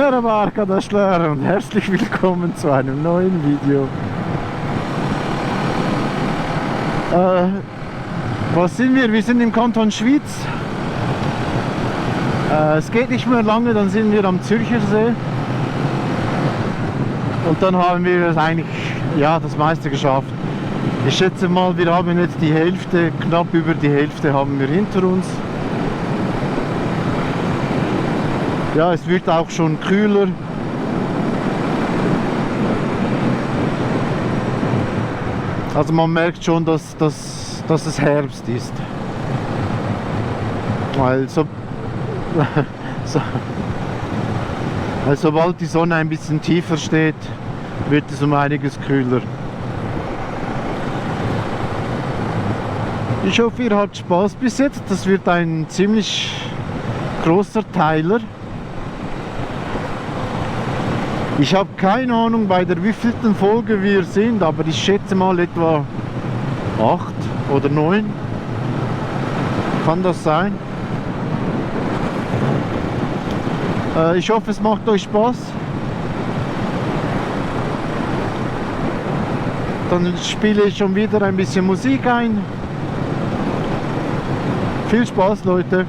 Merhaba arkadaşlar und herzlich willkommen zu einem neuen Video. Was sind wir? Wir sind im Kanton Schwyz. Es geht nicht mehr lange, dann sind wir am Zürchersee. Und dann haben wir es eigentlich, ja, das meiste geschafft. Ich schätze mal, wir haben jetzt die Hälfte, knapp über die Hälfte haben wir hinter uns. Ja, es wird auch schon kühler. Also man merkt schon, dass es Herbst ist. Weil sobald die Sonne ein bisschen tiefer steht, wird es um einiges kühler. Ich hoffe, ihr habt Spaß bis jetzt. Das wird ein ziemlich großer Teiler. Ich habe keine Ahnung, bei der wievielten Folge wir sind, aber ich schätze mal etwa 8 oder 9. Kann das sein? Ich hoffe, es macht euch Spaß. Dann spiele ich schon wieder ein bisschen Musik ein. Viel Spaß, Leute!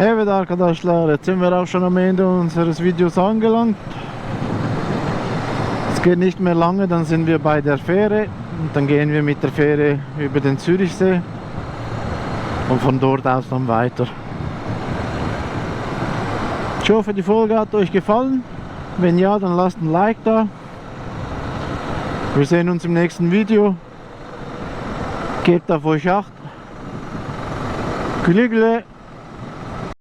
Evet arkadaşlar, jetzt sind wir auch schon am Ende unseres Videos angelangt. Es geht nicht mehr lange, dann sind wir bei der Fähre und dann gehen wir mit der Fähre über den Zürichsee und von dort aus dann weiter. Ich hoffe, die Folge hat euch gefallen. Wenn ja, dann lasst ein Like da. Wir sehen uns im nächsten Video. Gebt auf euch Acht. Güle güle.